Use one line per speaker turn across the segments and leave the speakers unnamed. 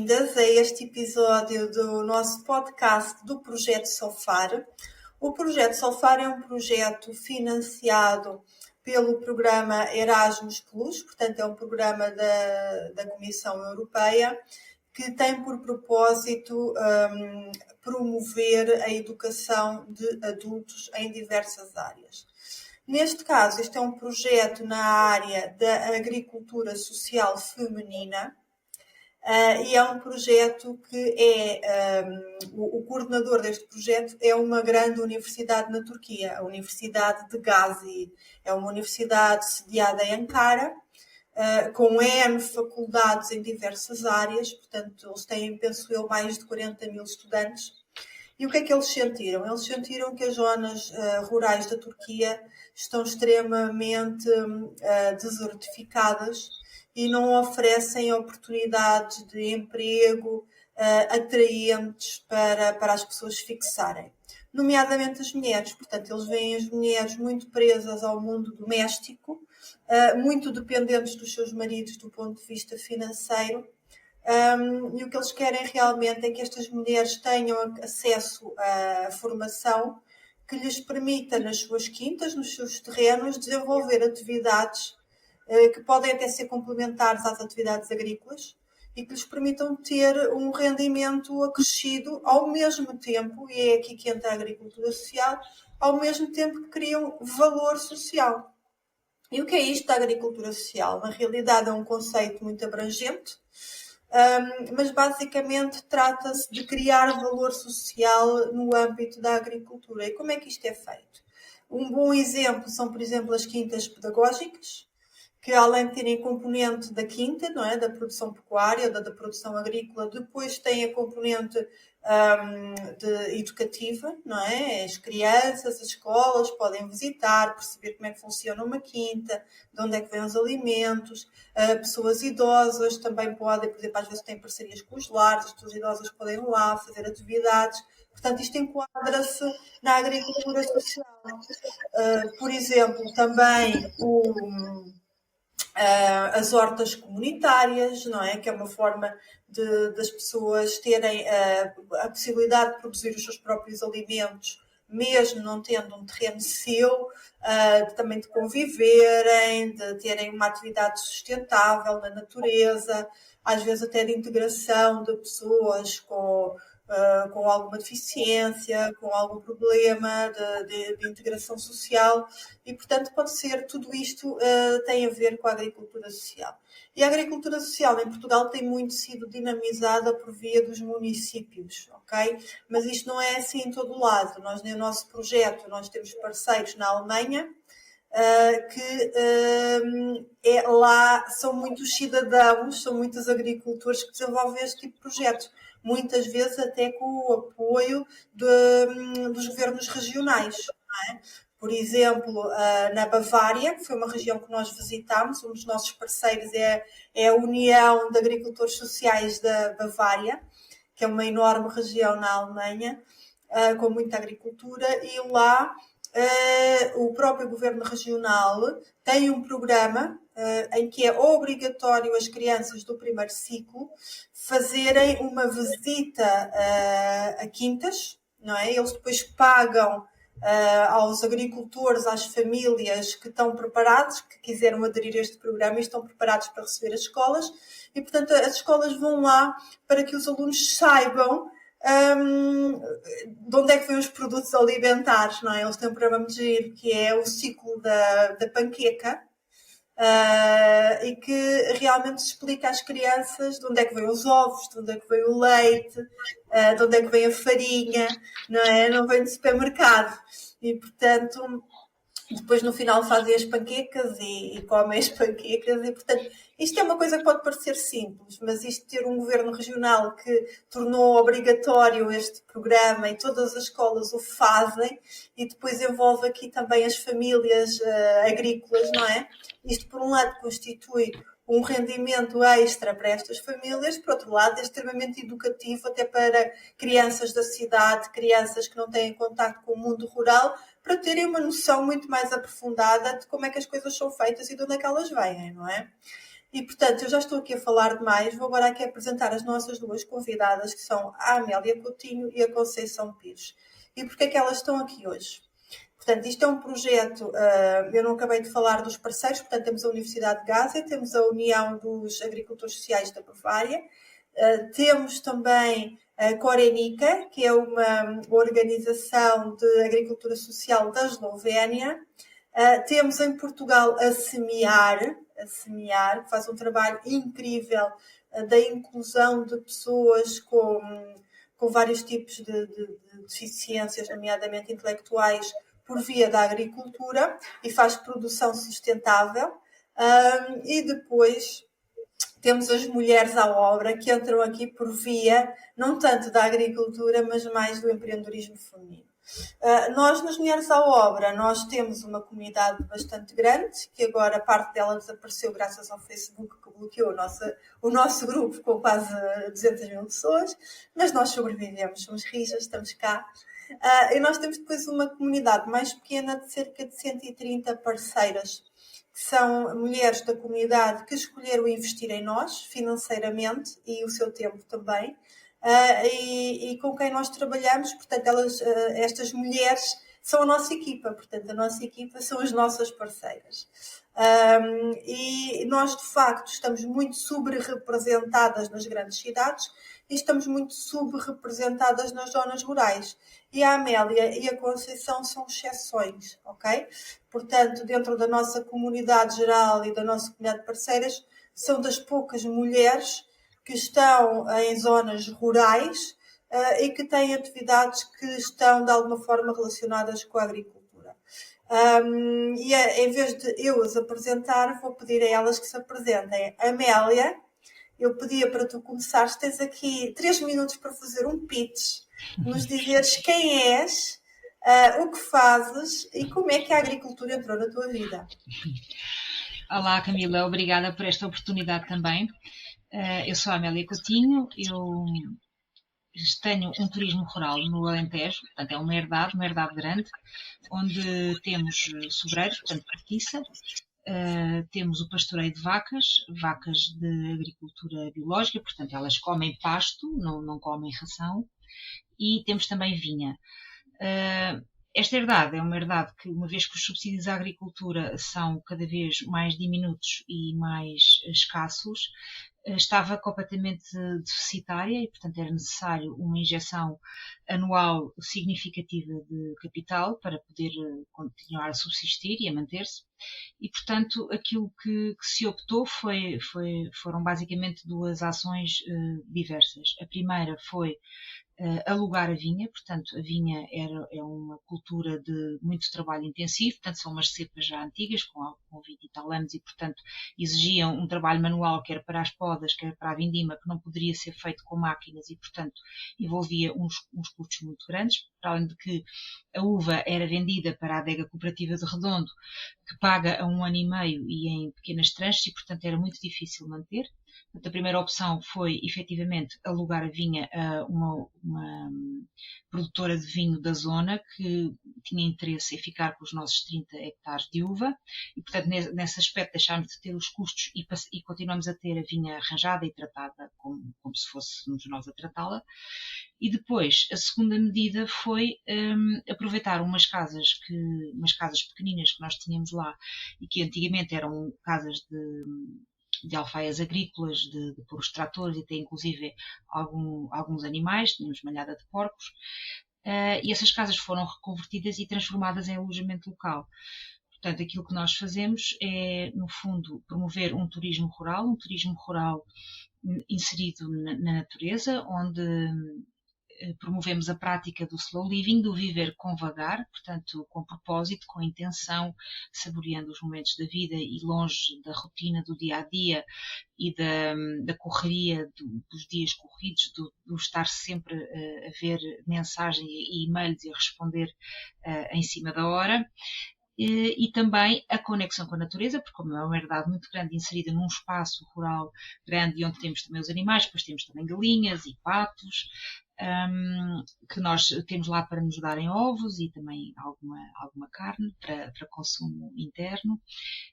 bem-vindas a este episódio do nosso podcast do Projeto Solfar. O Projeto Solfar é um projeto financiado pelo programa Erasmus Plus, portanto é um programa da Comissão Europeia que tem por propósito promover a educação de adultos em diversas áreas. Neste caso, este é um projeto na área da agricultura social feminina, e é um projeto que o coordenador deste projeto é uma grande universidade na Turquia, a Universidade de Gazi. É uma universidade sediada em Ankara, com N faculdades em diversas áreas, portanto, eles têm, penso eu, mais de 40 mil estudantes. E o que é que eles sentiram? Eles sentiram que as zonas rurais da Turquia estão extremamente desertificadas e não oferecem oportunidades de emprego atraentes para as pessoas fixarem, nomeadamente as mulheres. Portanto, eles veem as mulheres muito presas ao mundo doméstico, muito dependentes dos seus maridos do ponto de vista financeiro, e o que eles querem realmente é que estas mulheres tenham acesso à formação que lhes permita, nas suas quintas, nos seus terrenos, desenvolver atividades que podem até ser complementares às atividades agrícolas e que lhes permitam ter um rendimento acrescido ao mesmo tempo, e é aqui que entra a agricultura social, ao mesmo tempo que criam valor social. E o que é isto da agricultura social? Na realidade é um conceito muito abrangente, mas basicamente trata-se de criar valor social no âmbito da agricultura. E como é que isto é feito? Um bom exemplo são, por exemplo, as quintas pedagógicas, que além de terem componente da quinta, não é, da produção pecuária, da produção agrícola, depois têm a componente educativa, não é? As crianças, as escolas podem visitar, perceber como é que funciona uma quinta, de onde é que vêm os alimentos. Pessoas idosas também podem, por exemplo, às vezes têm parcerias com os lares, as pessoas idosas podem ir lá fazer atividades. Portanto, isto enquadra-se na agricultura social. Por exemplo, também as hortas comunitárias, não é? Que é uma forma das pessoas terem a possibilidade de produzir os seus próprios alimentos, mesmo não tendo um terreno seu, também de conviverem, de terem uma atividade sustentável na natureza, às vezes até de integração de pessoas com alguma deficiência, com algum problema de integração social, e portanto pode ser, tudo isto tem a ver com a agricultura social. E a agricultura social em Portugal tem muito sido dinamizada por via dos municípios, ok? Mas isto não é assim em todo o lado. Nós, no nosso projeto, nós temos parceiros na Alemanha, lá são muitos cidadãos, são muitos agricultores que desenvolvem este tipo de projetos, muitas vezes até com o apoio dos governos regionais, não é? Por exemplo, na Bavária, que foi uma região que nós visitámos, um dos nossos parceiros é a União de Agricultores Sociais da Bavária, que é uma enorme região na Alemanha, com muita agricultura, e lá o próprio governo regional tem um programa em que é obrigatório as crianças do primeiro ciclo fazerem uma visita a quintas, não é? Eles depois pagam aos agricultores, às famílias que estão preparados, que quiseram aderir a este programa e estão preparados para receber as escolas, e portanto as escolas vão lá para que os alunos saibam de onde é que vêm os produtos alimentares, não é? Eles têm um programa muito giro que é o ciclo da panqueca, e que realmente explica às crianças de onde é que vêm os ovos, de onde é que vem o leite, de onde é que vem a farinha, não é? Não vem do supermercado. E, portanto, depois no final fazem as panquecas e comem as panquecas, e portanto isto é uma coisa que pode parecer simples, mas isto ter um governo regional que tornou obrigatório este programa e todas as escolas o fazem, e depois envolve aqui também as famílias agrícolas, não é? Isto por um lado constitui um rendimento extra para estas famílias, por outro lado é extremamente educativo até para crianças da cidade, crianças que não têm contacto com o mundo rural, para terem uma noção muito mais aprofundada de como é que as coisas são feitas e de onde é que elas vêm, não é? E, portanto, eu já estou aqui a falar demais, vou agora aqui apresentar as nossas duas convidadas, que são a Amélia Coutinho e a Conceição Pires. E porquê é que elas estão aqui hoje? Portanto, isto é um projeto, eu não acabei de falar dos parceiros, portanto, temos a Universidade de Gaza, temos a União dos Agricultores Sociais da Bavária, temos também a Corenica, que é uma organização de agricultura social da Eslovénia. Temos em Portugal a Semear, que faz um trabalho incrível da inclusão de pessoas com vários tipos de deficiências, nomeadamente intelectuais, por via da agricultura, e faz produção sustentável. E depois temos as mulheres à obra, que entram aqui por via, não tanto da agricultura, mas mais do empreendedorismo feminino. Nós, nas Mulheres à Obra, nós temos uma comunidade bastante grande, que agora parte dela desapareceu graças ao Facebook, que bloqueou o nosso grupo com quase 200 mil pessoas, mas nós sobrevivemos, somos rijas, estamos cá. E nós temos depois uma comunidade mais pequena de cerca de 130 parceiras, que são mulheres da comunidade que escolheram investir em nós, financeiramente, e o seu tempo também. E com quem nós trabalhamos, portanto, estas mulheres são a nossa equipa, portanto, a nossa equipa são as nossas parceiras. E nós, de facto, estamos muito subrepresentadas nas grandes cidades e estamos muito subrepresentadas nas zonas rurais. E a Amélia e a Conceição são exceções, ok? Portanto, dentro da nossa comunidade geral e da nossa comunidade de parceiras, são das poucas mulheres que estão em zonas rurais e que têm atividades que estão, de alguma forma, relacionadas com a agricultura. Em vez de eu as apresentar, vou pedir a elas que se apresentem. Amélia, eu pedia para tu começares, tens aqui 3 minutos para fazer um pitch, nos dizeres quem és, o que fazes e como é que a agricultura entrou na tua vida.
Olá, Camila, obrigada por esta oportunidade também. Eu sou a Amélia Coutinho, eu tenho um turismo rural no Alentejo, portanto é uma herdade grande, onde temos sobreiros, portanto cortiça, temos o pastoreio de vacas de agricultura biológica, portanto elas comem pasto, não comem ração, e temos também vinha. Esta herdade é uma herdade que, uma vez que os subsídios à agricultura são cada vez mais diminutos e mais escassos, estava completamente deficitária e, portanto, era necessário uma injeção anual significativa de capital para poder continuar a subsistir e a manter-se. E, portanto, aquilo que se optou foram basicamente duas ações diversas. A primeira foi alugar a vinha, portanto a vinha é uma cultura de muito trabalho intensivo, portanto são umas cepas já antigas, com 20 e tal anos e portanto exigiam um trabalho manual, quer para as podas, quer para a vindima, que não poderia ser feito com máquinas e portanto envolvia uns custos muito grandes, para além de que a uva era vendida para a adega cooperativa de Redondo, que paga a 1 ano e meio e em pequenas tranches e portanto era muito difícil manter. A primeira opção foi, efetivamente, alugar a vinha a uma produtora de vinho da zona que tinha interesse em ficar com os nossos 30 hectares de uva e, portanto, nesse aspecto deixámos de ter os custos e continuamos a ter a vinha arranjada e tratada como se fôssemos nós a tratá-la. E depois, a segunda medida foi aproveitar umas casas pequeninas que nós tínhamos lá e que antigamente eram casas de alfaias agrícolas, de pôr os tratores e até inclusive alguns animais, tínhamos malhada de porcos, e essas casas foram reconvertidas e transformadas em alojamento local. Portanto, aquilo que nós fazemos é, no fundo, promover um turismo rural inserido na natureza, onde promovemos a prática do slow living, do viver com vagar, portanto, com propósito, com intenção, saboreando os momentos da vida e longe da rotina do dia-a-dia e da correria dos dias corridos, do estar sempre a ver mensagens e e-mails e a responder em cima da hora. e também a conexão com a natureza, porque como é uma herdade muito grande, inserida num espaço rural grande e onde temos também os animais, depois temos também galinhas e patos, que nós temos lá para nos darem ovos e também alguma carne para consumo interno.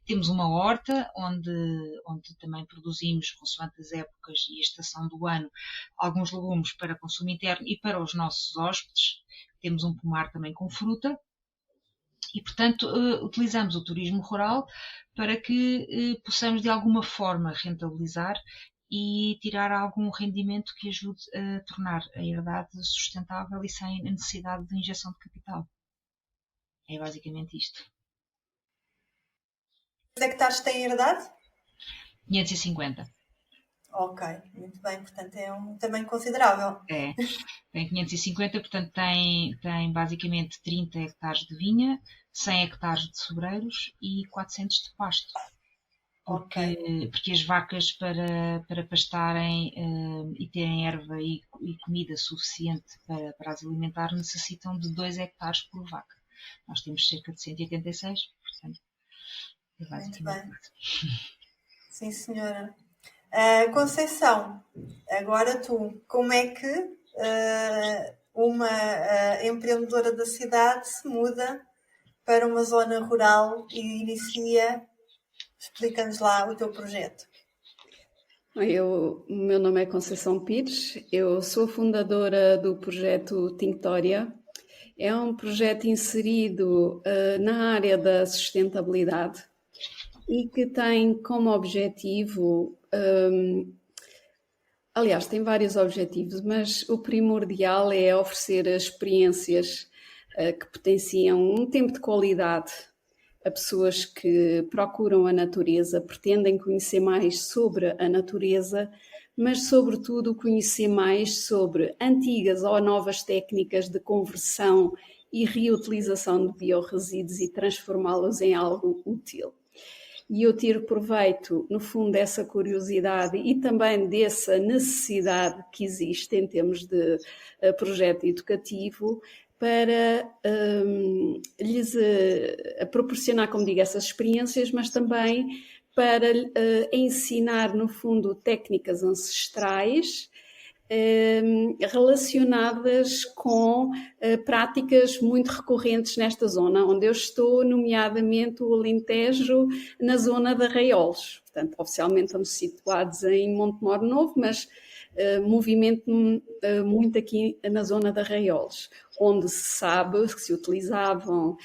Temos uma horta onde também produzimos, consoante as épocas e a estação do ano, alguns legumes para consumo interno e para os nossos hóspedes. Temos um pomar também com fruta. E, portanto, utilizamos o turismo rural para que possamos, de alguma forma, rentabilizar e tirar algum rendimento que ajude a tornar a herdade sustentável e sem necessidade de injeção de capital. É basicamente isto.
Quantos hectares tem herdade?
550.
Ok, muito bem, portanto é um tamanho considerável.
Tem 550, portanto tem basicamente 30 hectares de vinha, 100 hectares de sobreiros e 400 de pasto. Porque as vacas para pastarem e terem erva e comida suficiente para as alimentar necessitam de 2 hectares por vaca. Nós temos cerca de 186, portanto é basicamente isso.
Sim, senhora. Conceição, agora tu, como é que uma empreendedora da cidade se muda para uma zona rural e inicia? Explica-nos lá o teu projeto.
O meu nome é Conceição Pires, eu sou fundadora do projeto Tinctória. É um projeto inserido na área da sustentabilidade e que tem como objetivo, aliás, tem vários objetivos, mas o primordial é oferecer experiências que potenciam um tempo de qualidade a pessoas que procuram a natureza, pretendem conhecer mais sobre a natureza, mas sobretudo conhecer mais sobre antigas ou novas técnicas de conversão e reutilização de biorresíduos e transformá-los em algo útil. E eu tiro proveito, no fundo, dessa curiosidade e também dessa necessidade que existe em termos de projeto educativo para lhes proporcionar, como digo, essas experiências, mas também para ensinar, no fundo, técnicas ancestrais relacionadas com práticas muito recorrentes nesta zona onde eu estou, nomeadamente o Alentejo, na zona de Arraiolos. Portanto, oficialmente estamos situados em Montemor Novo, mas movimento muito aqui na zona de Arraiolos, onde se sabe que se utilizavam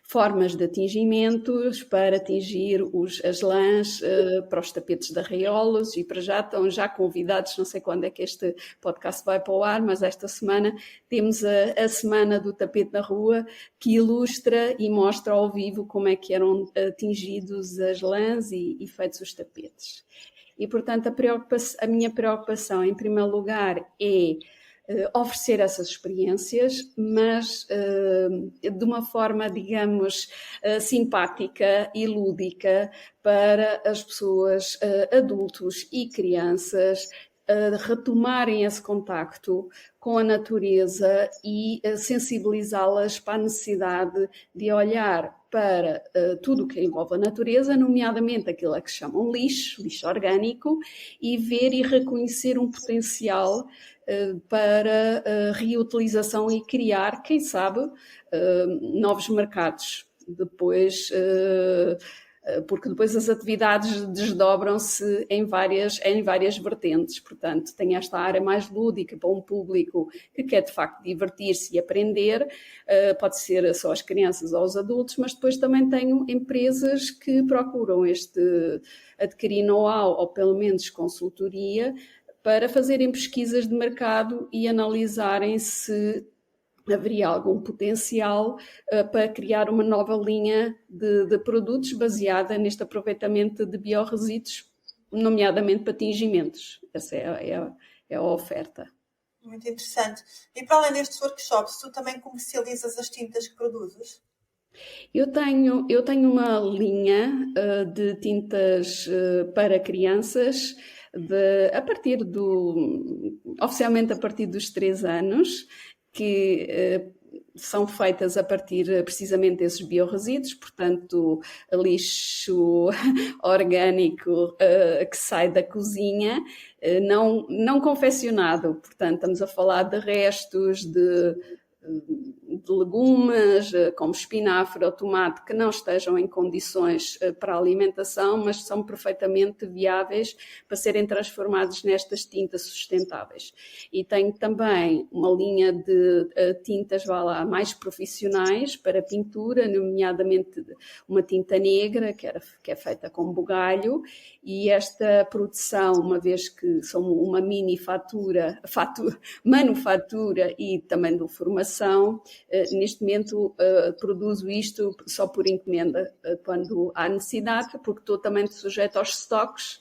formas de atingimentos para atingir as lãs para os tapetes de arraiolos, e para já estão já convidados, não sei quando é que este podcast vai para o ar, mas esta semana temos a Semana do Tapete na Rua, que ilustra e mostra ao vivo como é que eram atingidos as lãs e feitos os tapetes. E, portanto, a minha preocupação, em primeiro lugar, é oferecer essas experiências, mas de uma forma, digamos, simpática e lúdica para as pessoas, adultos e crianças, retomarem esse contacto com a natureza e sensibilizá-las para a necessidade de olhar para tudo o que envolve a natureza, nomeadamente aquilo a que chamam lixo orgânico, e ver e reconhecer um potencial para reutilização e criar, quem sabe, novos mercados. Depois, porque depois as atividades desdobram-se em várias vertentes. Portanto, tem esta área mais lúdica para um público que quer de facto divertir-se e aprender, pode ser só as crianças ou os adultos, mas depois também tenho empresas que procuram adquirir know-how ou pelo menos consultoria para fazerem pesquisas de mercado e analisarem se haveria algum potencial para criar uma nova linha de produtos baseada neste aproveitamento de biorresíduos, nomeadamente para tingimentos. Essa é a oferta.
Muito interessante. E para além destes workshops, tu também comercializas as tintas que produzes?
Eu tenho uma linha de tintas para crianças, oficialmente a partir dos 3 anos, que são feitas a partir precisamente desses biorresíduos, portanto, lixo orgânico que sai da cozinha, não confeccionado, portanto, estamos a falar de restos de legumes, como espinafre ou tomate, que não estejam em condições para a alimentação, mas são perfeitamente viáveis para serem transformados nestas tintas sustentáveis. E tenho também uma linha de tintas mais profissionais para pintura, nomeadamente uma tinta negra, que é feita com bugalho, e esta produção, uma vez que são uma mini manufatura e também de formação, neste momento produzo isto só por encomenda quando há necessidade, porque estou também sujeito aos estoques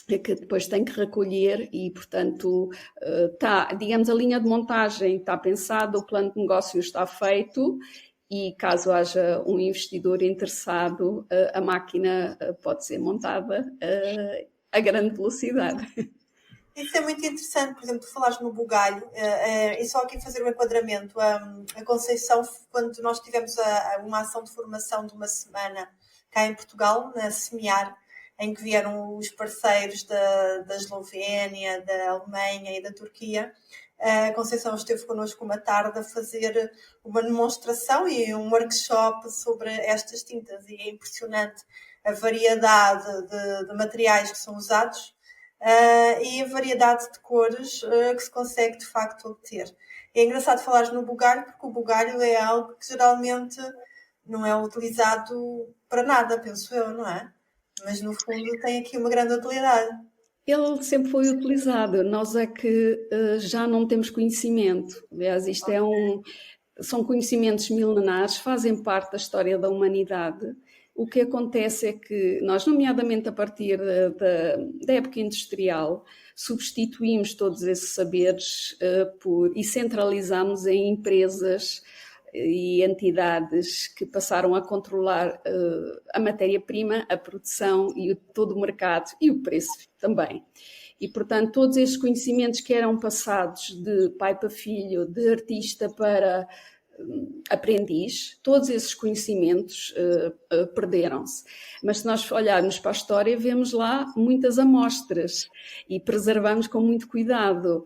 que depois tenho que recolher e, portanto, digamos, a linha de montagem está pensada, o plano de negócio está feito e caso haja um investidor interessado, a máquina pode ser montada a grande velocidade.
Isso é muito interessante, por exemplo, tu falaste no bugalho, e só aqui fazer um enquadramento. A Conceição, quando nós tivemos uma ação de formação de uma semana cá em Portugal, na Semear, em que vieram os parceiros da Eslovénia, da Alemanha e da Turquia, a Conceição esteve connosco uma tarde a fazer uma demonstração e um workshop sobre estas tintas, e é impressionante a variedade de materiais que são usados. E a variedade de cores que se consegue de facto obter. É engraçado falares no bugalho, porque o bugalho é algo que geralmente não é utilizado para nada, penso eu, não é? Mas no fundo tem aqui uma grande utilidade.
Ele sempre foi utilizado, nós é que já não temos conhecimento. Aliás, isto são conhecimentos milenares, fazem parte da história da humanidade. O que acontece é que nós, nomeadamente a partir da época industrial, substituímos todos esses saberes e centralizamos em empresas e entidades que passaram a controlar a matéria-prima, a produção e todo o mercado e o preço também. E, portanto, todos estes conhecimentos que eram passados de pai para filho, de artista para aprendiz, todos esses conhecimentos perderam-se. Mas se nós olharmos para a história, vemos lá muitas amostras e preservamos com muito cuidado.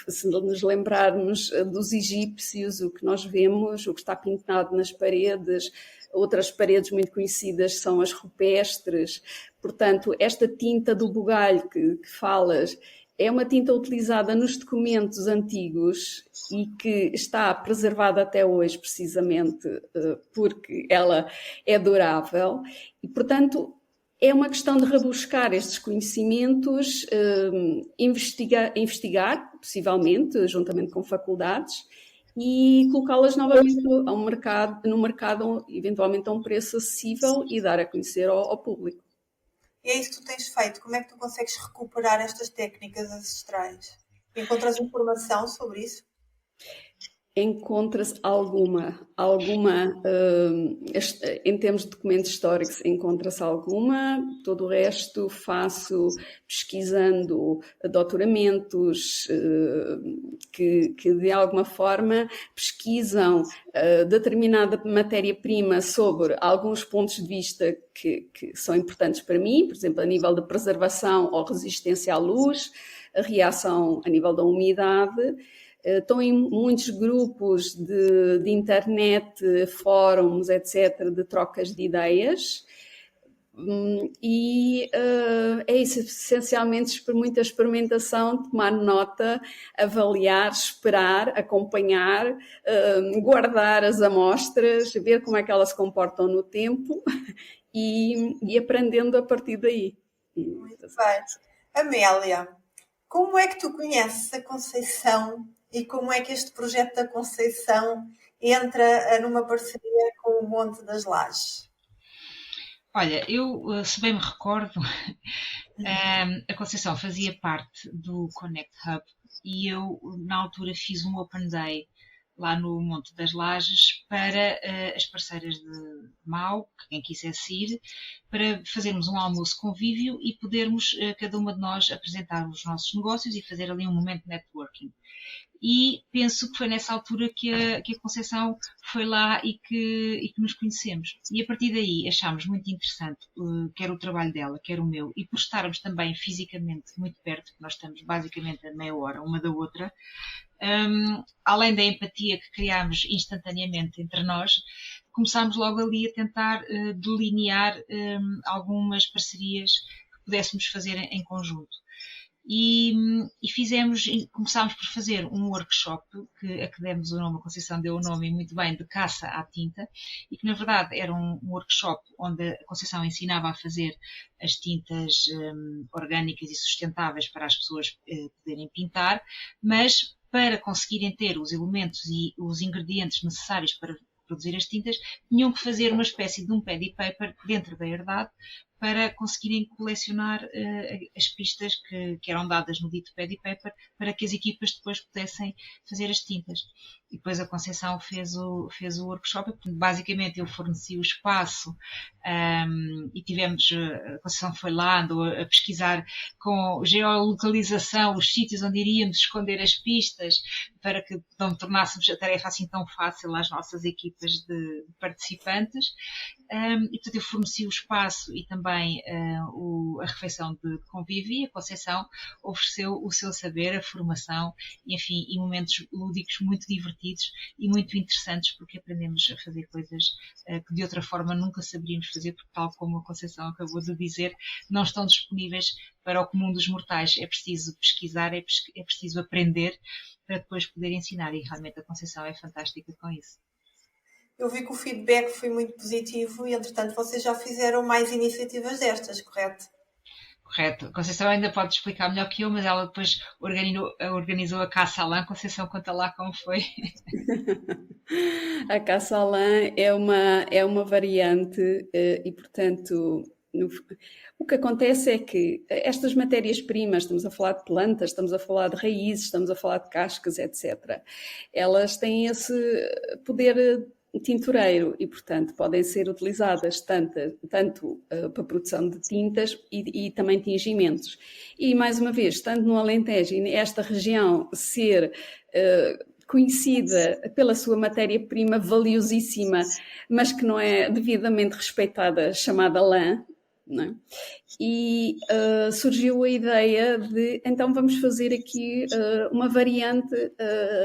Se nos lembrarmos dos egípcios, o que nós vemos, o que está pintado nas paredes, outras paredes muito conhecidas são as rupestres. Portanto, esta tinta do bugalho que falas é uma tinta utilizada nos documentos antigos e que está preservada até hoje, precisamente porque ela é durável. E, portanto, é uma questão de rebuscar estes conhecimentos, investigar, possivelmente, juntamente com faculdades, e colocá-las novamente no mercado, eventualmente a um preço acessível e dar a conhecer ao público.
E é isso que tu tens feito. Como é que tu consegues recuperar estas técnicas ancestrais? Encontras informação sobre isso?
Encontra-se alguma, em termos de documentos históricos, encontra-se alguma, todo o resto faço pesquisando doutoramentos que de alguma forma pesquisam determinada matéria-prima sobre alguns pontos de vista que são importantes para mim, por exemplo, a nível de preservação ou resistência à luz, a reação a nível da umidade. Estão em muitos grupos de internet, fóruns, etc., de trocas de ideias. E é isso, essencialmente muita experimentação, tomar nota, avaliar, esperar, acompanhar, guardar as amostras, ver como é que elas se comportam no tempo e aprendendo a partir daí.
Muito bem. Amélia, como é que tu conheces a Conceição e como é que este projeto da Conceição entra numa parceria com o Monte das Lajes?
Olha, eu, se bem me recordo, a Conceição fazia parte do Connect Hub e eu, na altura, fiz um Open Day lá no Monte das Lajes para as parceiras de MAU, quem quisesse ir, para fazermos um almoço convívio e podermos, cada uma de nós, apresentar os nossos negócios e fazer ali um momento de networking. E penso que foi nessa altura que a Conceição foi lá e que nos conhecemos. E a partir daí achámos muito interessante, quer o trabalho dela, quer o meu, e por estarmos também fisicamente muito perto, porque nós estamos basicamente a meia hora uma da outra, além da empatia que criámos instantaneamente entre nós, começámos logo ali a tentar delinear algumas parcerias que pudéssemos fazer em conjunto. E começámos por fazer um workshop a que demos o nome, a Conceição deu o nome muito bem, de caça à tinta, e que na verdade era um workshop onde a Conceição ensinava a fazer as tintas orgânicas e sustentáveis para as pessoas poderem pintar, mas para conseguirem ter os elementos e os ingredientes necessários para produzir as tintas, tinham que fazer uma espécie de um paddy paper dentro da herdade para conseguirem colecionar as pistas que eram dadas no dito paddy paper para que as equipas depois pudessem fazer as tintas. E depois a Conceição fez o workshop, portanto, basicamente eu forneci o espaço e a Conceição foi lá, andou a pesquisar com geolocalização os sítios onde iríamos esconder as pistas para que não tornássemos a tarefa assim tão fácil às nossas equipas de participantes. E portanto eu forneci o espaço e também a refeição de convívio, e a Conceição ofereceu o seu saber, a formação, enfim, e momentos lúdicos muito divertidos e muito interessantes, porque aprendemos a fazer coisas que de outra forma nunca saberíamos fazer, porque tal como a Conceição acabou de dizer, não estão disponíveis para o comum dos mortais. É preciso pesquisar, é preciso aprender para depois poder ensinar, e realmente a Conceição é fantástica com isso.
Eu vi que o feedback foi muito positivo e, entretanto, vocês já fizeram mais iniciativas destas, correto?
Correto. A Conceição ainda pode explicar melhor que eu, mas ela depois organizou a caça à lã. Conceição, conta lá como foi.
A caça à lã é uma variante e, portanto, o que acontece é que estas matérias-primas, estamos a falar de plantas, estamos a falar de raízes, estamos a falar de cascas, etc., elas têm esse poder tintureiro e, portanto, podem ser utilizadas tanto para a produção de tintas e também tingimentos. E, mais uma vez, estando no Alentejo e esta região ser conhecida pela sua matéria-prima valiosíssima, mas que não é devidamente respeitada, chamada lã, não é? E surgiu a ideia de, então vamos fazer aqui uma variante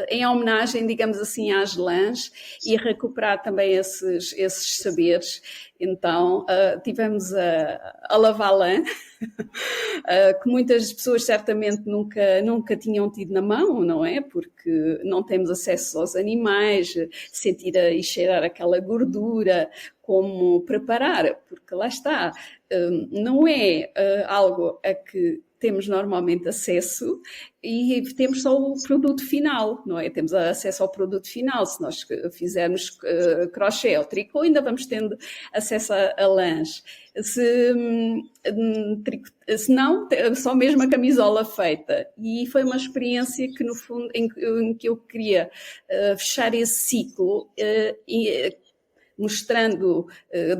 em homenagem, digamos assim, às lãs e recuperar também esses saberes. Então tivemos a lavar lã, que muitas pessoas certamente nunca tinham tido na mão, não é? Porque não temos acesso aos animais, sentir e cheirar aquela gordura, como preparar, porque lá está, não é algo a que temos normalmente acesso e temos só o produto final, não é? Temos acesso ao produto final. Se nós fizermos crochê ou tricô, ainda vamos tendo acesso a lãs. Se não, só mesmo a camisola feita. E foi uma experiência que, no fundo, em que eu queria fechar esse ciclo mostrando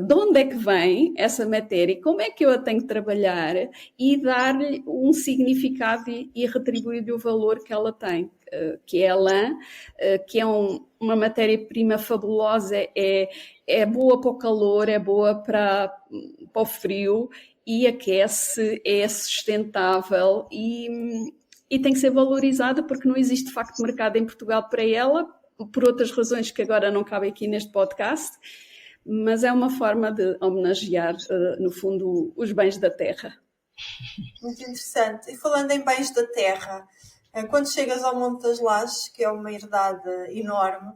de onde é que vem essa matéria, como é que eu a tenho que trabalhar e dar-lhe um significado e retribuir-lhe o valor que ela tem, que é a lã, que é uma matéria-prima fabulosa, é boa para o calor, é boa para o frio e aquece, é sustentável e tem que ser valorizada porque não existe de facto mercado em Portugal para ela, por outras razões que agora não cabem aqui neste podcast, mas é uma forma de homenagear, no fundo, os bens da terra.
Muito interessante. E falando em bens da terra, quando chegas ao Monte das Lajes, que é uma herdade enorme,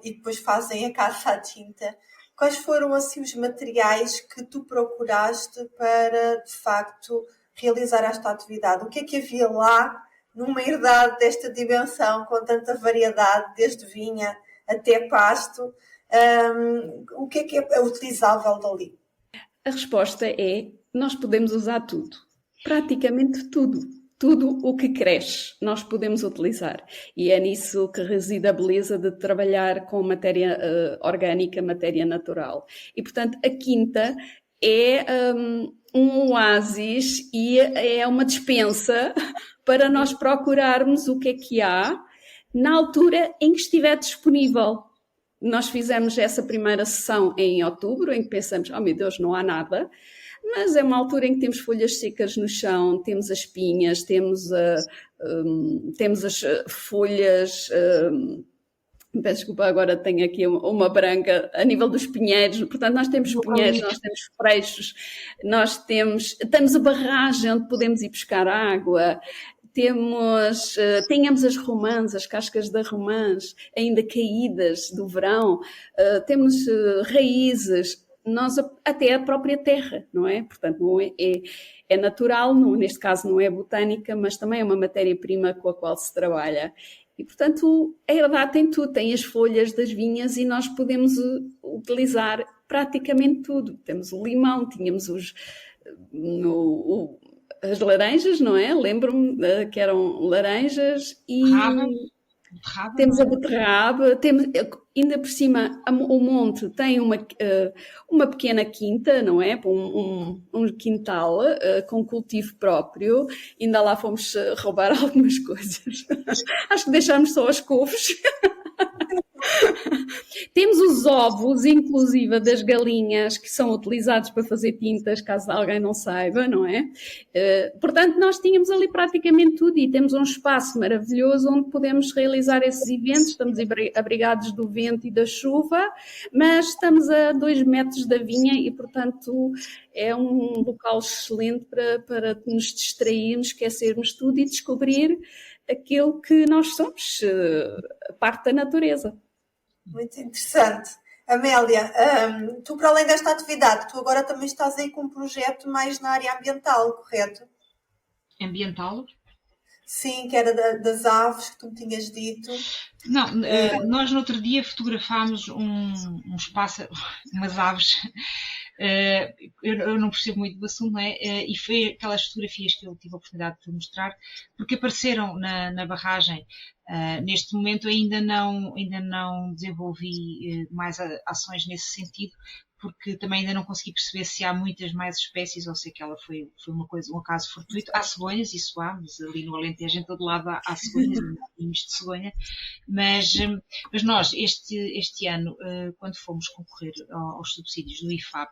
e depois fazem a caça à tinta, quais foram assim os materiais que tu procuraste para, de facto, realizar esta atividade? O que é que havia lá numa herdade desta dimensão, com tanta variedade, desde vinha até pasto? O que é utilizável dali?
A resposta é, nós podemos usar tudo, praticamente tudo. tudo o que cresce nós podemos utilizar. E é nisso que reside a beleza de trabalhar com matéria orgânica, matéria natural. E, portanto, a quinta é um oásis e é uma despensa para nós procurarmos o que há na altura em que estiver disponível. Nós fizemos essa primeira sessão em outubro, em que pensamos, oh meu Deus, não há nada. Mas é uma altura em que temos folhas secas no chão, temos as pinhas, temos as folhas. Peço desculpa, agora tenho aqui uma branca a nível dos pinheiros. Portanto, nós temos pinheiros, nós temos freixos, nós temos a barragem onde podemos ir buscar água. Tínhamos as romãs, as cascas da romãs ainda caídas do verão, temos raízes. Até a própria terra, não é? Portanto, não é natural, não, neste caso não é botânica, mas também é uma matéria-prima com a qual se trabalha. E, portanto, a herdade tem tudo, tem as folhas das vinhas e nós podemos utilizar praticamente tudo. Temos o limão, tínhamos as laranjas, não é? Lembro-me que eram laranjas e...
Beterraba,
temos a beterraba, ainda por cima o monte tem uma pequena quinta, não é? Um quintal com cultivo próprio. Ainda lá fomos roubar algumas coisas. Acho que deixámos só as couves. Temos os ovos, inclusive, das galinhas, que são utilizados para fazer tintas, caso alguém não saiba, não é? Portanto, nós tínhamos ali praticamente tudo e temos um espaço maravilhoso onde podemos realizar esses eventos. Estamos abrigados do vento e da chuva, mas estamos a 2 metros da vinha e, portanto, é um local excelente para nos distrairmos, esquecermos tudo e descobrir aquilo que nós somos, parte da natureza.
Muito interessante. Amélia, tu para além desta atividade, tu agora também estás aí com um projeto mais na área ambiental, correto?
Ambiental?
Sim, que era das aves que tu me tinhas dito.
Não, nós no outro dia fotografámos uns pássaros, umas aves. Eu não percebo muito do assunto, não é? E foi aquelas fotografias que eu tive a oportunidade de mostrar, porque apareceram na barragem. Neste momento ainda não desenvolvi mais ações nesse sentido, porque também ainda não consegui perceber se há muitas mais espécies ou se aquela foi um acaso fortuito. Há cegonhas, isso há, mas ali no Alentejo em todo lado há cegonhas, ninhos de cegonha. Mas nós, este ano, quando fomos concorrer aos subsídios do IFAP,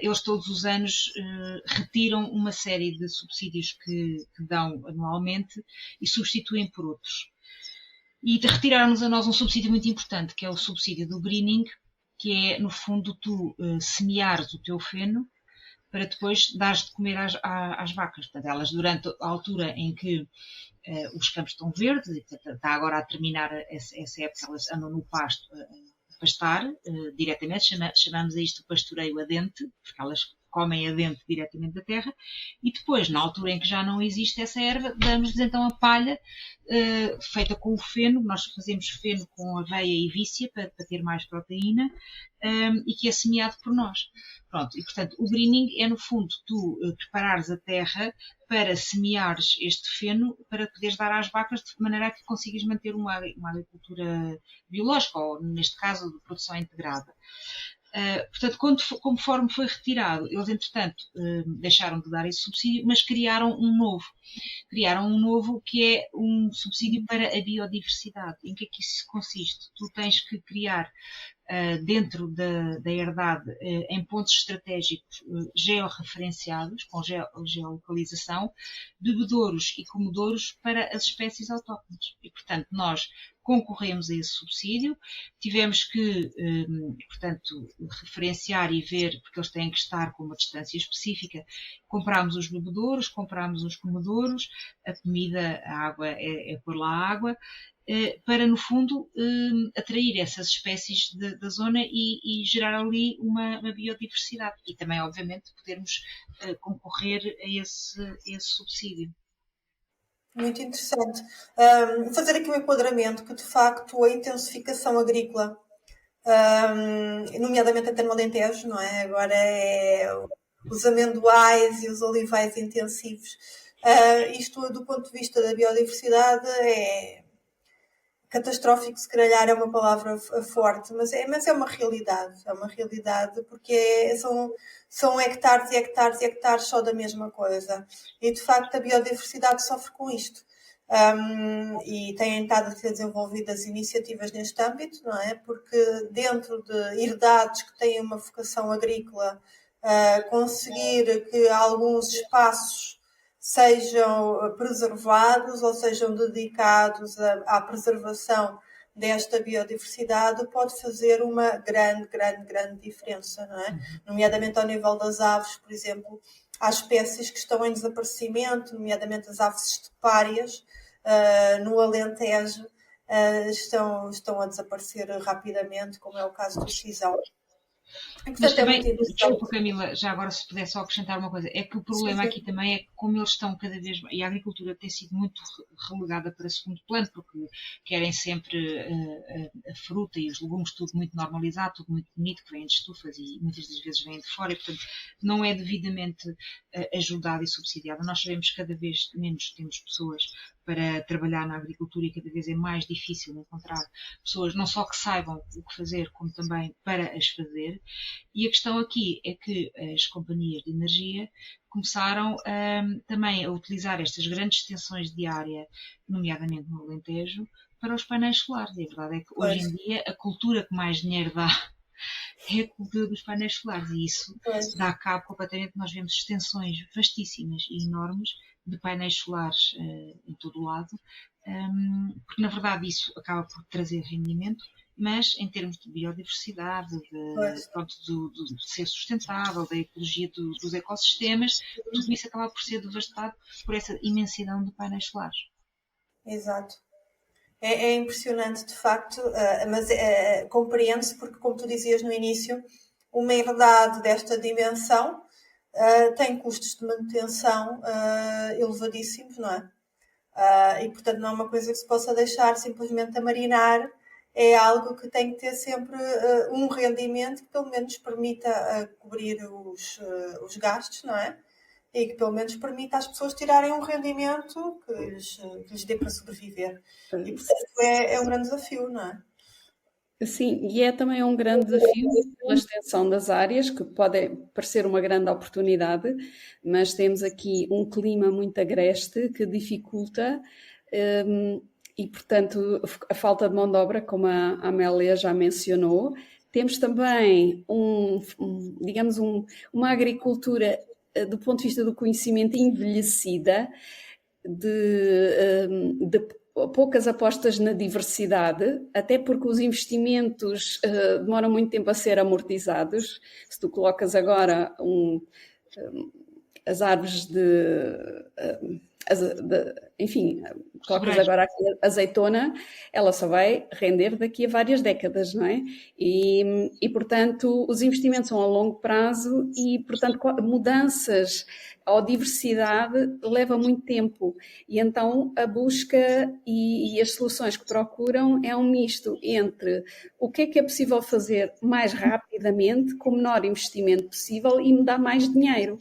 eles todos os anos retiram uma série de subsídios que dão anualmente e substituem por outros. E retiraram-nos a nós um subsídio muito importante, que é o subsídio do greening, que é, no fundo, tu semeares o teu feno para depois dares de comer às vacas. Portanto, elas, durante a altura em que os campos estão verdes, e está agora a terminar essa época, elas andam no pasto a pastar diretamente, chamamos a isto pastoreio a dente, porque elas comem a dente diretamente da terra, e depois, na altura em que já não existe essa erva, damos-lhes então a palha feita com o feno. Nós fazemos feno com aveia e vícia para ter mais proteína, e que é semeado por nós. Pronto, e portanto o greening é no fundo tu preparares a terra para semeares este feno para poderes dar às vacas de maneira a que consigas manter uma agricultura biológica, ou neste caso de produção integrada. Portanto, conforme foi retirado, eles entretanto deixaram de dar esse subsídio, mas criaram um novo. Criaram um novo que é um subsídio para a biodiversidade. Em que é que isso consiste? Tu tens que criar dentro da herdade, em pontos estratégicos georreferenciados, com geolocalização, bebedouros e comedouros para as espécies autóctones. E, portanto, nós concorremos a esse subsídio, tivemos que, portanto, referenciar e ver, porque eles têm que estar com uma distância específica. Comprámos os bebedouros, comprámos os comedouros, a comida, a água é pôr lá a água, para, no fundo, atrair essas espécies da zona e gerar ali uma biodiversidade. E também, obviamente, podermos concorrer a esse subsídio.
Muito interessante. Fazer aqui um enquadramento que, de facto, a intensificação agrícola, nomeadamente até no Alentejo, não é? Agora é os amendoais e os olivais intensivos, Isto, do ponto de vista da biodiversidade, é catastrófico, se calhar é uma palavra forte, mas é uma realidade, porque são hectares e hectares e hectares só da mesma coisa. E, de facto, a biodiversidade sofre com isto. E têm estado a ser desenvolvidas iniciativas neste âmbito, não é? Porque dentro de herdades que têm uma vocação agrícola, conseguir que alguns espaços sejam preservados ou sejam dedicados à preservação desta biodiversidade pode fazer uma grande diferença, não é? Nomeadamente ao nível das aves, por exemplo, há espécies que estão em desaparecimento, nomeadamente as aves estepárias, no Alentejo, estão a desaparecer rapidamente, como é o caso do sisal.
Mas também, desculpa Camila, já agora se pudesse só acrescentar uma coisa, é que o problema aqui também é que como eles estão cada vez mais, e a agricultura tem sido muito relegada para segundo plano, porque querem sempre a fruta e os legumes tudo muito normalizado, tudo muito bonito, que vem de estufas e muitas das vezes vem de fora, e portanto não é devidamente ajudado e subsidiado. Nós sabemos que cada vez menos temos pessoas para trabalhar na agricultura e cada vez é mais difícil encontrar pessoas não só que saibam o que fazer, como também para as fazer. E a questão aqui é que as companhias de energia começaram também a utilizar estas grandes extensões de área, nomeadamente no Alentejo, para os painéis solares. E a verdade é que hoje em dia a cultura que mais dinheiro dá é a cultura dos painéis solares e isso dá cabo completamente. Nós vemos extensões vastíssimas e enormes de painéis solares em todo o lado, porque na verdade isso acaba por trazer rendimento, mas em termos de biodiversidade, de ser sustentável, da ecologia dos ecossistemas, tudo isso acaba por ser devastado por essa imensidão de painéis solares.
Exato. É impressionante, de facto, mas compreende-se porque, como tu dizias no início, uma herdade desta dimensão tem custos de manutenção elevadíssimos, não é? E, portanto, não é uma coisa que se possa deixar simplesmente a marinar, é algo que tem que ter sempre um rendimento que pelo menos permita cobrir os gastos, não é? E que pelo menos permita às pessoas tirarem um rendimento que lhes dê para sobreviver. E, portanto, é um grande desafio, não é?
Sim, e é também um grande desafio pela extensão das áreas, que pode parecer uma grande oportunidade, mas temos aqui um clima muito agreste que dificulta e, portanto, a falta de mão de obra, como a Amélia já mencionou. Temos também, digamos, uma agricultura do ponto de vista do conhecimento envelhecida, de poucas apostas na diversidade, até porque os investimentos demoram muito tempo a ser amortizados. Se tu colocas agora as árvores enfim, colocas agora aqui a azeitona, ela só vai render daqui a várias décadas, não é? E portanto, os investimentos são a longo prazo e, portanto, mudanças ou diversidade leva muito tempo. E então a busca e as soluções que procuram é um misto entre o que é possível fazer mais rapidamente, com o menor investimento possível e me dá mais dinheiro.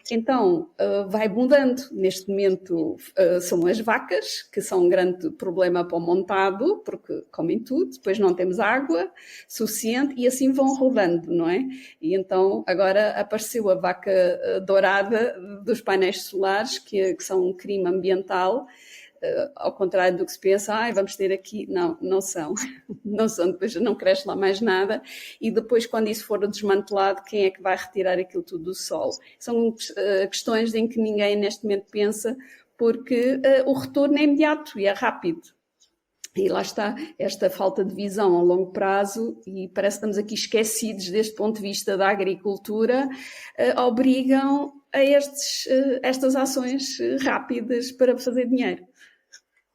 Então, vai mudando. Neste momento são as vacas, que são um grande problema para o montado, porque comem tudo, depois não temos água suficiente e assim vão rodando, não é? E então agora apareceu a vaca dourada dos painéis solares, que são um crime ambiental, ao contrário do que se pensa, vamos ter aqui, não são, depois não cresce lá mais nada, e depois quando isso for desmantelado, quem é que vai retirar aquilo tudo do solo? São questões em que ninguém neste momento pensa, porque o retorno é imediato e é rápido. E lá está, esta falta de visão a longo prazo, e parece que estamos aqui esquecidos deste ponto de vista da agricultura, obrigam a estas ações rápidas para fazer dinheiro.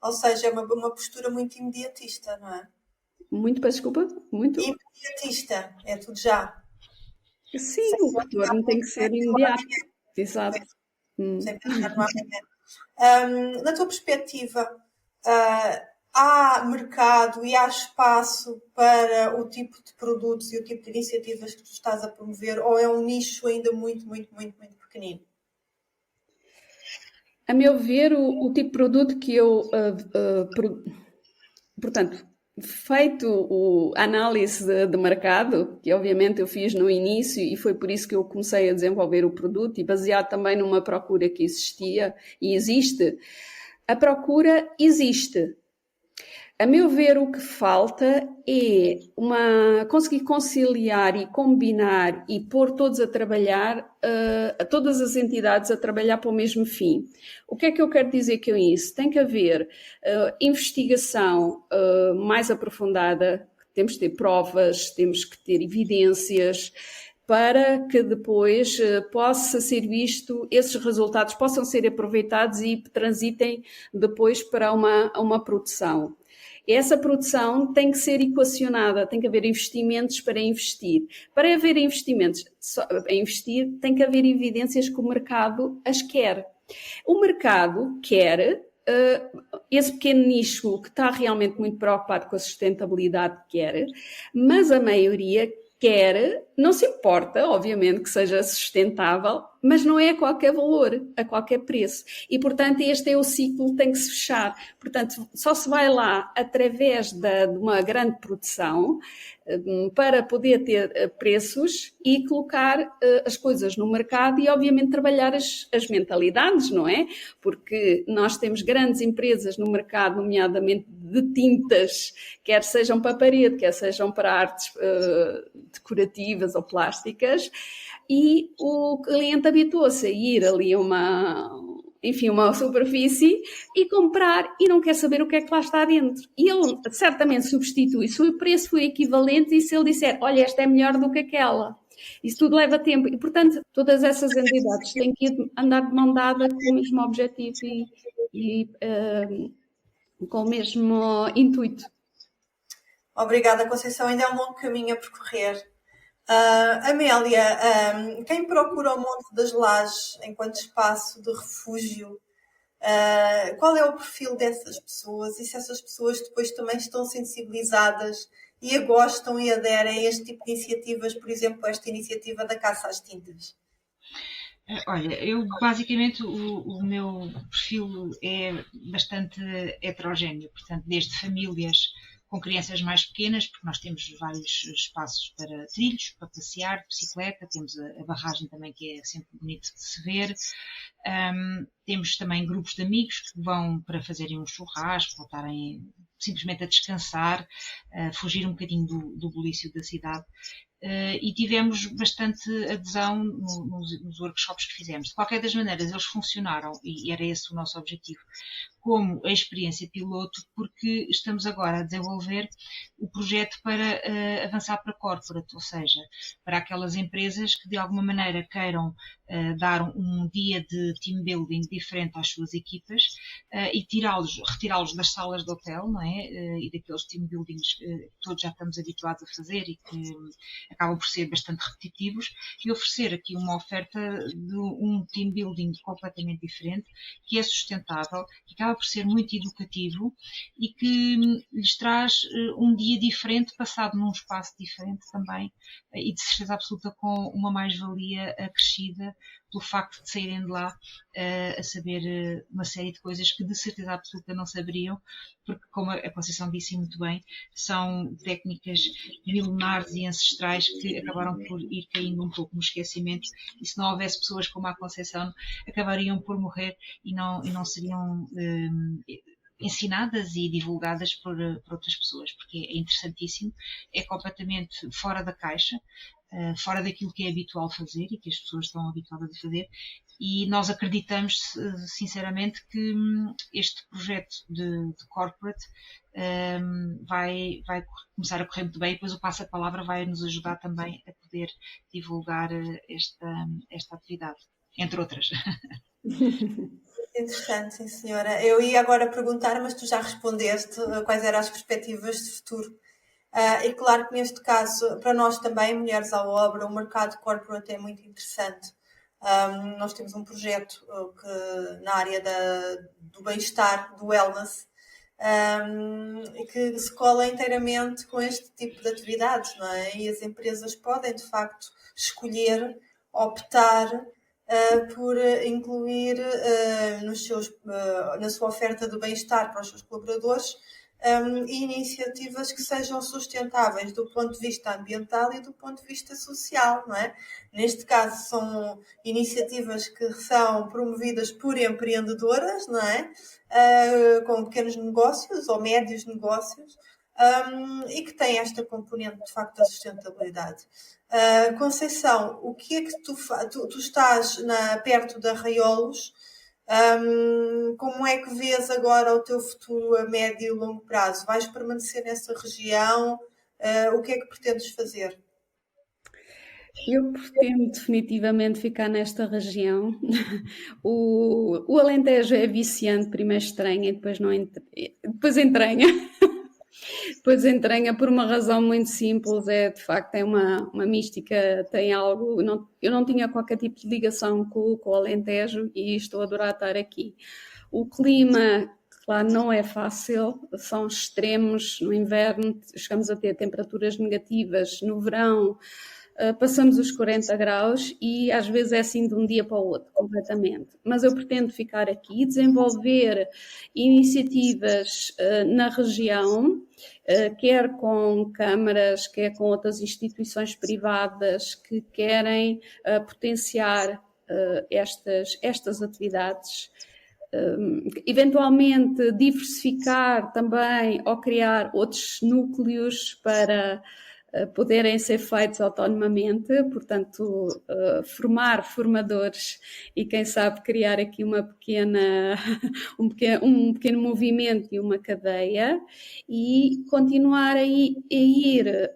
Ou seja, é uma postura muito imediatista, não é?
Muito, peço desculpa? Muito?
Imediatista, é tudo já.
Sim, o retorno tem que ser imediato. Exato.
Sem pensar no amanhã. Na tua perspectiva, há mercado e há espaço para o tipo de produtos e o tipo de iniciativas que tu estás a promover, ou é um nicho ainda muito pequenino?
A meu ver, o tipo de produto que eu, portanto, feito a análise de mercado, que obviamente eu fiz no início e foi por isso que eu comecei a desenvolver o produto e baseado também numa procura que existia e existe, a procura existe. A meu ver, o que falta é conseguir conciliar e combinar e pôr todos a trabalhar, todas as entidades a trabalhar para o mesmo fim. O que é que eu quero dizer com isso? Tem que haver investigação mais aprofundada, temos que ter provas, temos que ter evidências, para que depois possa ser visto, esses resultados possam ser aproveitados e transitem depois para uma produção. Essa produção tem que ser equacionada, tem que haver investimentos para investir. Para haver investimentos a investir, tem que haver evidências que o mercado as quer. O mercado quer, esse pequeno nicho que está realmente muito preocupado com a sustentabilidade quer, mas a maioria quer, não se importa, obviamente, que seja sustentável, mas não é a qualquer valor, a qualquer preço. E, portanto, este é o ciclo que tem que se fechar. Portanto, só se vai lá através de uma grande produção para poder ter preços e colocar as coisas no mercado e, obviamente, trabalhar as mentalidades, não é? Porque nós temos grandes empresas no mercado, nomeadamente de tintas, quer sejam para a parede, quer sejam para artes decorativas ou plásticas, e o cliente habituou-se a ir ali a uma superfície e comprar e não quer saber o que é que lá está dentro. E ele certamente substitui se o preço for equivalente e se ele disser, olha, esta é melhor do que aquela. Isso tudo leva tempo e, portanto, todas essas entidades têm que andar de mão dada com o mesmo objetivo e com o mesmo intuito.
Obrigada, Conceição. Ainda é um longo caminho a percorrer. Amélia, quem procura o Monte das Lajes enquanto espaço de refúgio, qual é o perfil dessas pessoas e se essas pessoas depois também estão sensibilizadas e gostam e aderem a este tipo de iniciativas, por exemplo, esta iniciativa da caça às tintas?
Olha, eu basicamente o meu perfil é bastante heterogéneo, portanto, desde famílias com crianças mais pequenas, porque nós temos vários espaços para trilhos, para passear, de bicicleta, temos a barragem também que é sempre bonito de se ver. Temos também grupos de amigos que vão para fazerem um churrasco, ou estarem simplesmente a descansar, a fugir um bocadinho do bulício da cidade. E tivemos bastante adesão nos workshops que fizemos. De qualquer das maneiras, eles funcionaram e era esse o nosso objetivo, como a experiência piloto, porque estamos agora a desenvolver o projeto para avançar para corporate, ou seja, para aquelas empresas que de alguma maneira queiram dar um dia de team building diferente às suas equipas e retirá-los das salas de hotel, não é? E daqueles team buildings que todos já estamos habituados a fazer e que acabam por ser bastante repetitivos, e oferecer aqui uma oferta de um team building completamente diferente, que é sustentável, que acaba por ser muito educativo e que lhes traz um dia diferente, passado num espaço diferente também, e de certeza absoluta com uma mais-valia acrescida pelo facto de saírem de lá a saber uma série de coisas que de certeza absoluta não saberiam, porque, como a Conceição disse muito bem, são técnicas milenares e ancestrais que acabaram por ir caindo um pouco no esquecimento, e se não houvesse pessoas como a Conceição, acabariam por morrer e não seriam ensinadas e divulgadas por outras pessoas, porque é interessantíssimo, é completamente fora da caixa, fora daquilo que é habitual fazer e que as pessoas estão habituadas a fazer, e nós acreditamos sinceramente que este projeto de corporate vai começar a correr muito bem, e depois o Passa-Palavra vai nos ajudar também a poder divulgar esta atividade, entre outras.
Interessante, sim, senhora. Eu ia agora perguntar, mas tu já respondeste quais eram as perspectivas de futuro. E claro que neste caso, para nós também, Mulheres à Obra, o mercado corporate é muito interessante. Nós temos um projeto na área do bem-estar, do wellness, que se cola inteiramente com este tipo de atividades, não é? E as empresas podem, de facto, escolher, optar por incluir na sua oferta de bem-estar para os seus colaboradores iniciativas que sejam sustentáveis do ponto de vista ambiental e do ponto de vista social, não é? Neste caso são iniciativas que são promovidas por empreendedoras, não é? Com pequenos negócios ou médios negócios, e que têm esta componente de facto da sustentabilidade. Conceição, o que é que tu estás perto de Arraiolos? Como é que vês agora o teu futuro a médio e longo prazo? Vais permanecer nessa região? O que é que pretendes fazer?
Eu pretendo definitivamente ficar nesta região. O Alentejo é viciante, primeiro estranha e depois entranha. Depois entranha por uma razão muito simples, de facto é uma mística, tem algo, eu não tinha qualquer tipo de ligação com o Alentejo e estou a adorar estar aqui. O clima, claro, não é fácil, são extremos, no inverno chegamos a ter temperaturas negativas, no verão passamos os 40 graus e às vezes é assim de um dia para o outro, completamente. Mas eu pretendo ficar aqui, desenvolver iniciativas na região, quer com câmaras, quer com outras instituições privadas que querem potenciar estas atividades. Eventualmente diversificar também ou criar outros núcleos para poderem ser feitos autonomamente, portanto, formar formadores e, quem sabe, criar aqui um pequeno movimento e uma cadeia e continuar a ir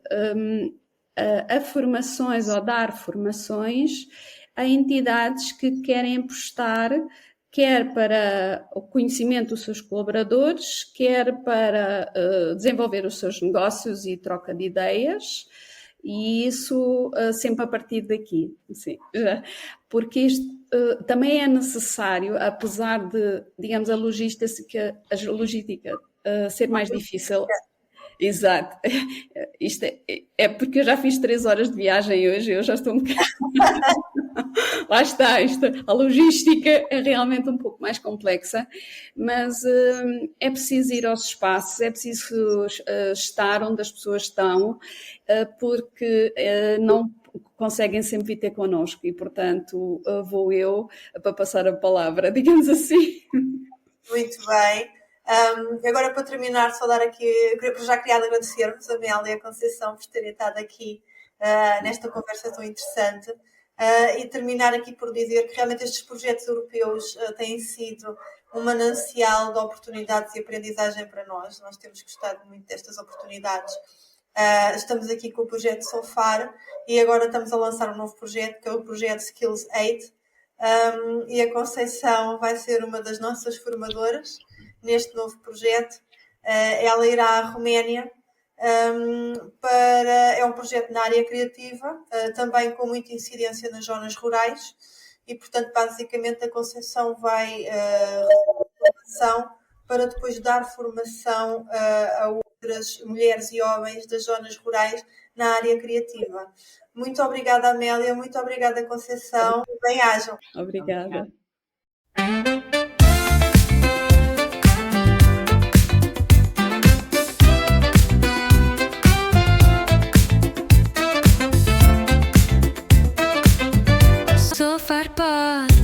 a formações ou dar formações a entidades que querem apostar quer para o conhecimento dos seus colaboradores, quer para desenvolver os seus negócios e troca de ideias, e isso sempre a partir daqui, sim, porque isto também é necessário, apesar de, digamos, a logística ser mais difícil. Exato. Isto é porque eu já fiz 3 horas de viagem hoje, eu já estou um bocadinho... Lá está, a logística é realmente um pouco mais complexa, mas é preciso ir aos espaços, é preciso estar onde as pessoas estão, porque não conseguem sempre vir ter connosco e, portanto, vou eu para passar a palavra, digamos assim.
Muito bem. Agora, para terminar, só dar aqui, já queria agradecer-vos, Amélia e a Conceição, por terem estado aqui nesta conversa tão interessante. E terminar aqui por dizer que realmente estes projetos europeus têm sido um manancial de oportunidades e aprendizagem para nós. Nós temos gostado muito destas oportunidades. Estamos aqui com o projeto Solfar e agora estamos a lançar um novo projeto, que é o projeto Skills 8. E a Conceição vai ser uma das nossas formadoras neste novo projeto. Ela irá à Roménia. É um projeto na área criativa, também com muita incidência nas zonas rurais e, portanto, basicamente a Conceição vai formação para depois dar formação a outras mulheres e homens das zonas rurais na área criativa. Muito obrigada, Amélia, muito obrigada, Conceição. Bem-ajam.
Obrigada.
Solfar Pod.